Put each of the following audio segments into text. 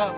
Wah,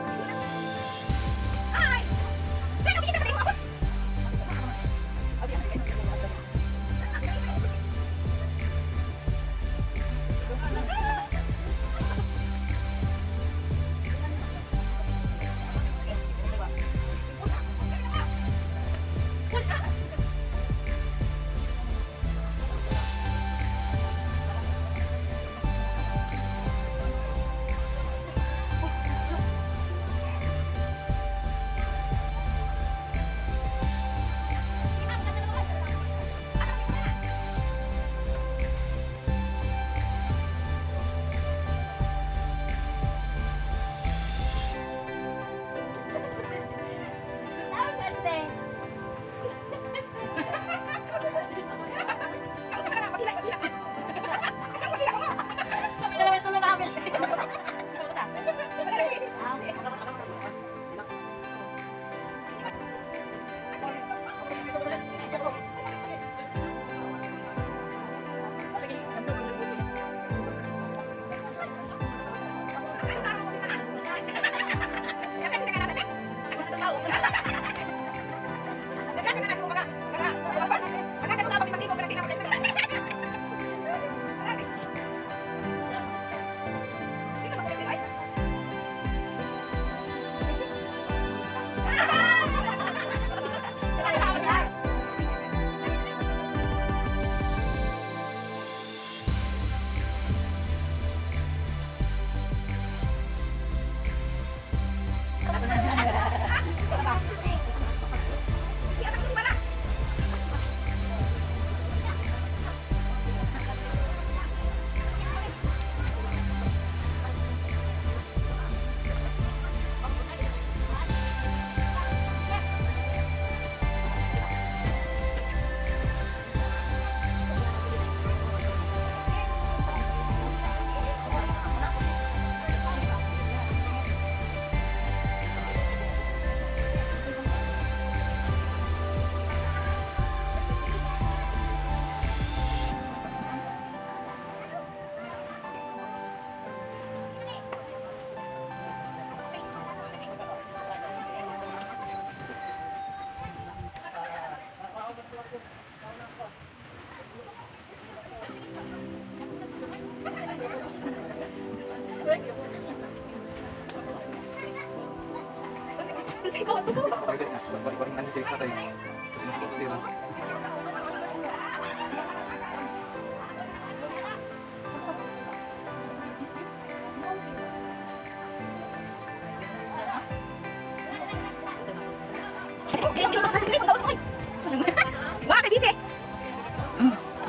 kay busy.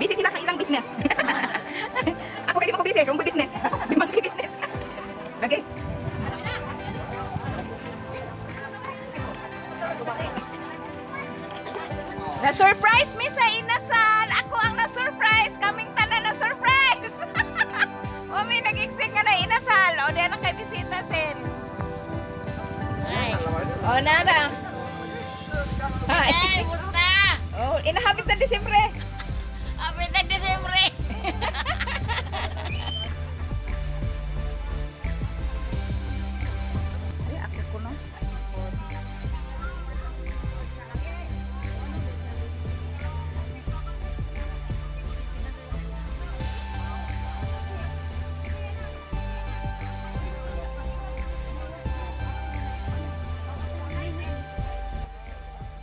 Busy sila sa ilang business. Ako kay di mo ko busy, kung ko business. Bimang kay business. Okay. Na-surprise mi sa inasal. Ako ang na-surprise. Kaming tanan na-surprise. O may nag-iksing nga na inasal. O diyan na kay bisita sin. Ay. O nara. Ay, musta? Oh, inahabit na Disyembre. Abit na Disyembre. Ay, akit ko no.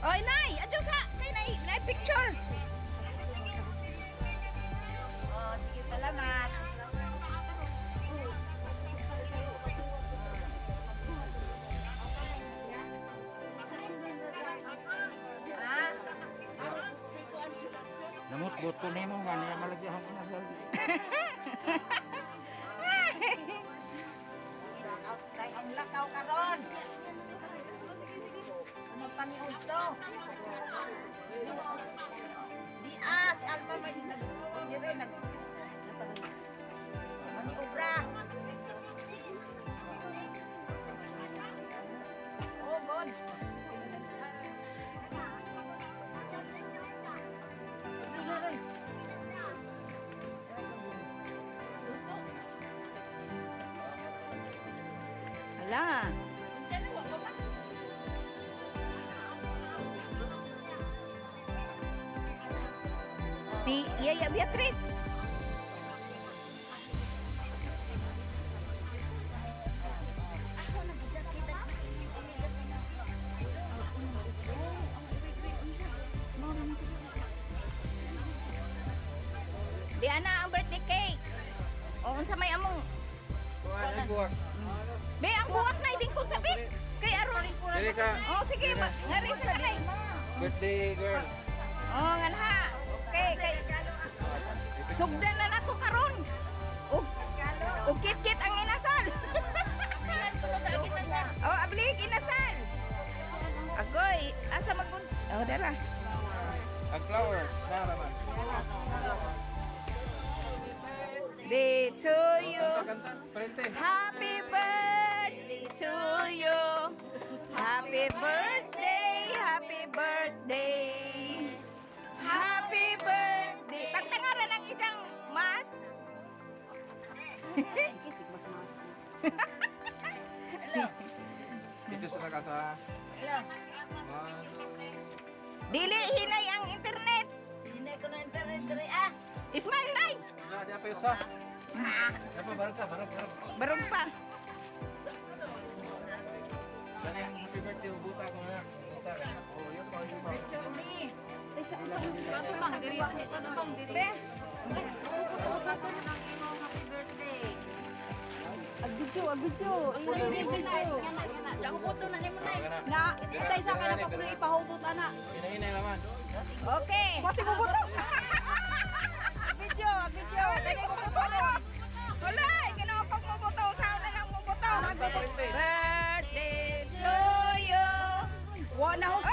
Oy, Nay! Adyo ka! Kay Nay! Nay, picture! Oh, sige, salamat. Namot boto nimo man ya malagyan ko na sa. Tay ang lakaw karon. Ano paniud to? Di si Alba may dire nag. Ani obra. Oh, God. Hala. Si Yaya Beatriz. Di ana ang birthday cake. O unsa may among Kuha buwak. be ang buwak na iding ko sabi. Kay aron. Dili ka. Oh sige, ngari sa kanay. Birthday girl. Oh nganha. Okay, kay sugdan na nato karon. Og kit-kit ang inasal. Oh, ablig inasal. Agoy, asa magun. Oh, dara. Ang flower. Nara man. Day to you. Kanta. Frente. Happy birthday to you. Happy birthday, happy birthday. Happy birthday. Tagtangaran ang isang mas. Dito sa kasa. Dili hinay ang internet. Hindi ko na internet diri ah. Ismail nay. Ya, dia pa isa. Ya pa barang sa barang. Barog pa. Dali ang happy birthday buta ko na. Buta ka. Oh, yun pa yun pa. Kato bang diri kato bang diri. Be. Happy birthday. Agudyo. Ako photo na nimo na. Na, itay sa kana pa puno ipahutot ana. Inay naman. Okay. Pati mo buto. Video. Dali mo buto. Wala, kinakapag mo buto. Saan na lang mo buto? Birthday to you. Wa na host.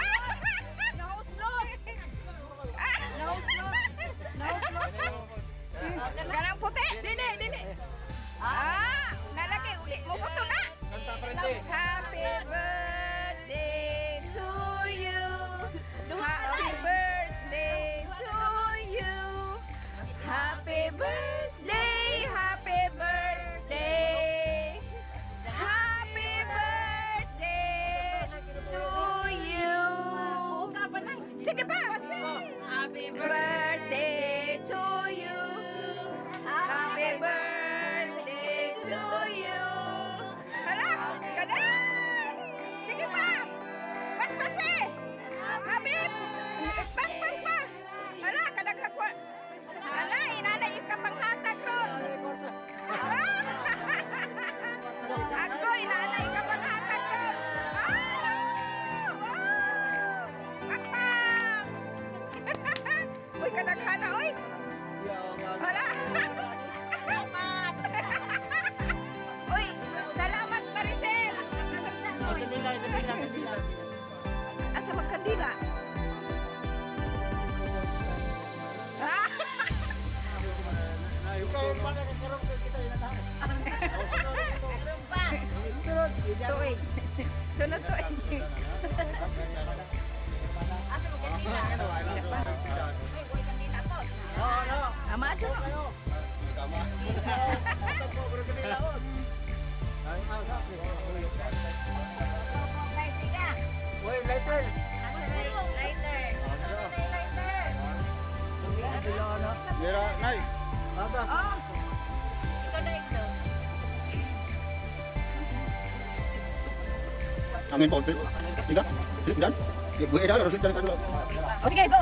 Ganang puti. Dili. Nalaki uli mo buto na. Kanta frente. Happy birthday to you. Happy birthday to you. Happy birthday, happy birthday. Happy birthday to you. Sige pa, happy birthday to you. Happy birthday to you. Hala, kaday! Sige pa! Paspas eh! Habib! Paspas pa! Hala, kadagkakwa! Hala, inanay yung kapanghatag ron! Ako, inanay yung kapanghatag ron! Pakpak! Uy, kadaghana, uy! Hala! Uy, salamat Maricel! Asa magkandila? Ah! Tuig. Sunod tuig. Ama aja. Wait, later. Mira, nay. Oh, Angin po. Tiga. Dan. Gue dah harus dari tadi. oh sige, go.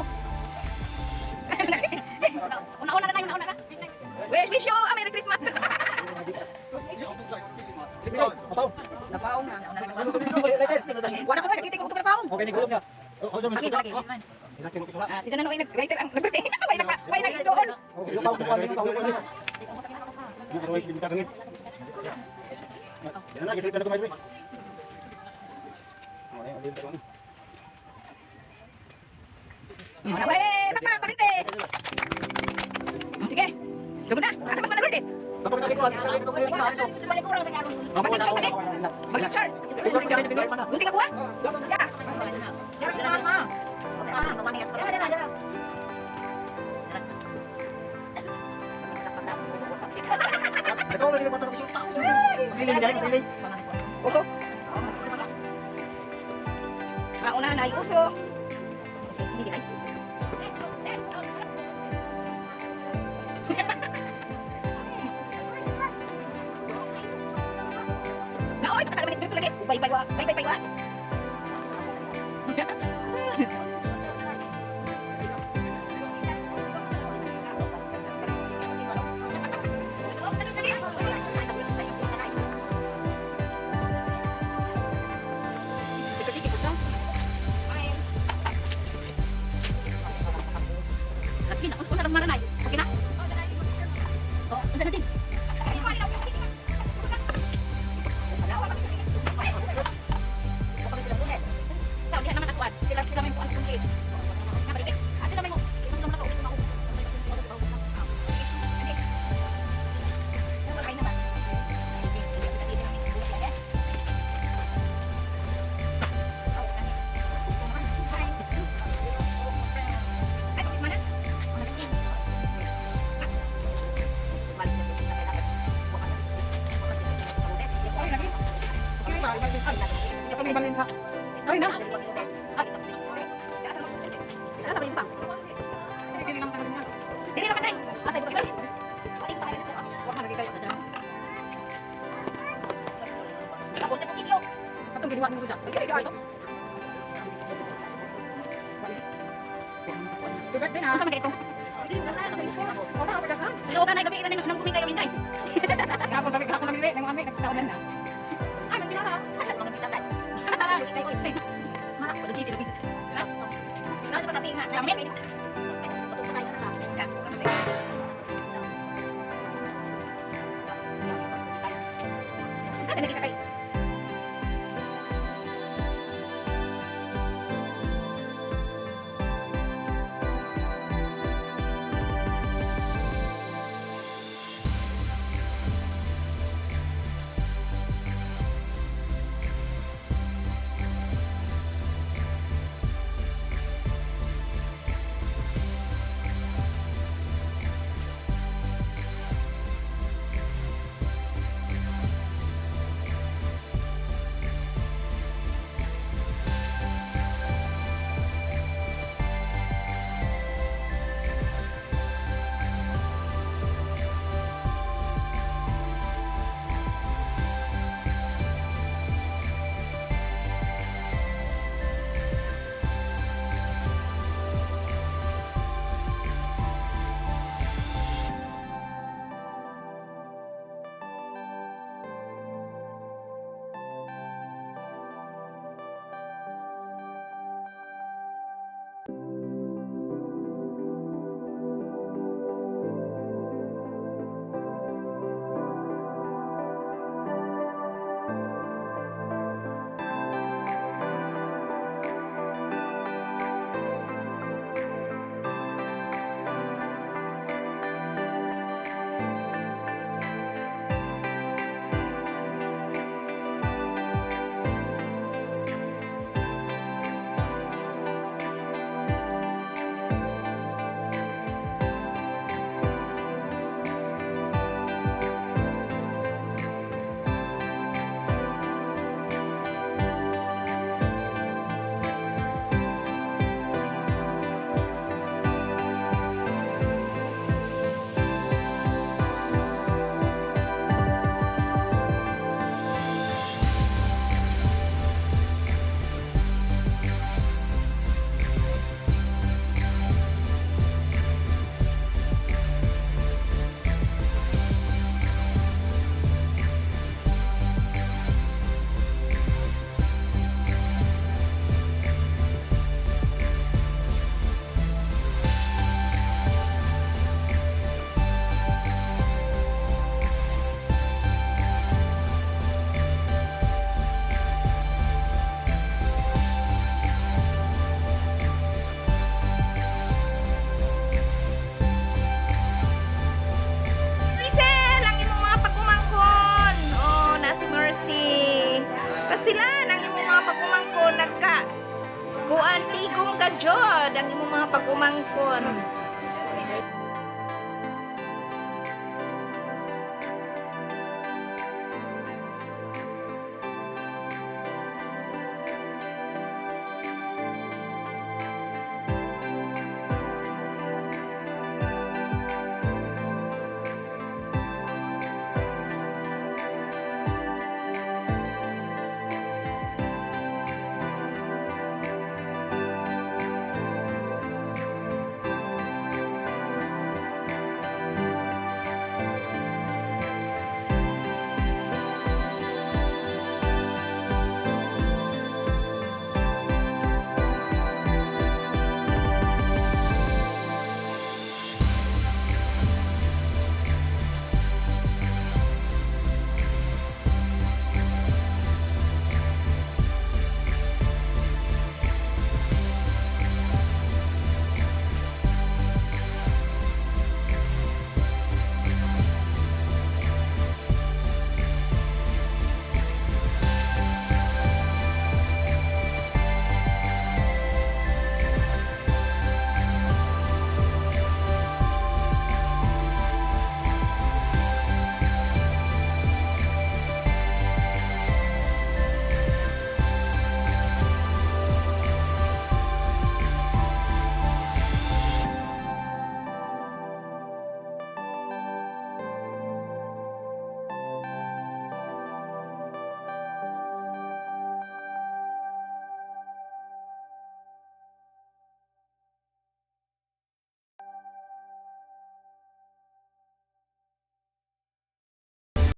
Una-una na tayo, una-una na. Wish you a Merry Christmas. Napaong na. Wala ko ba nakita ko napaong. Okay, nigulo niya. Lagi. Si Janan oy nag-writer ang nag-birthday. Way na doon. Yung pao ko ano yung Yung aroy pinta kangit. Yan na gitu na kumain. Oh, ay alin ko. Mana ba? Papa, pabinte. Sige. Sugod na. Asa mas man birthday? Kapag kasi ko ano ito kayo pa ito. Mag-chart. Gunting ka buwan? Ya. Ito lagi ko tapos yung tao. Pagilin dyan, pagilin. Uso. Mauna na uso. Hindi di ay. Bye-bye wa. Bye-bye wa. Lagi na, kung sarap maranay. Okay na? Oh, ang natin. Ikaw, dihan naman akuan. Sila may kuan kung Nabalik. Sila may mo. Isang naman ako. Makain naman. Ay na. Dili naman tayo. Asa ito ba? Wala na kayo. Tapos ito chikyo. Atong ginawa mo dyan. Okay, ito. Birthday na. Asa man ito? Ikaw ka na gabi nang kumikay kami tay. Gapon lang ile nang ami nagtaunan na. Ay, man dinara. Asa mga bitan. Mana ko dito dito. Ano ba tapi nga? Kami. Ano kita kay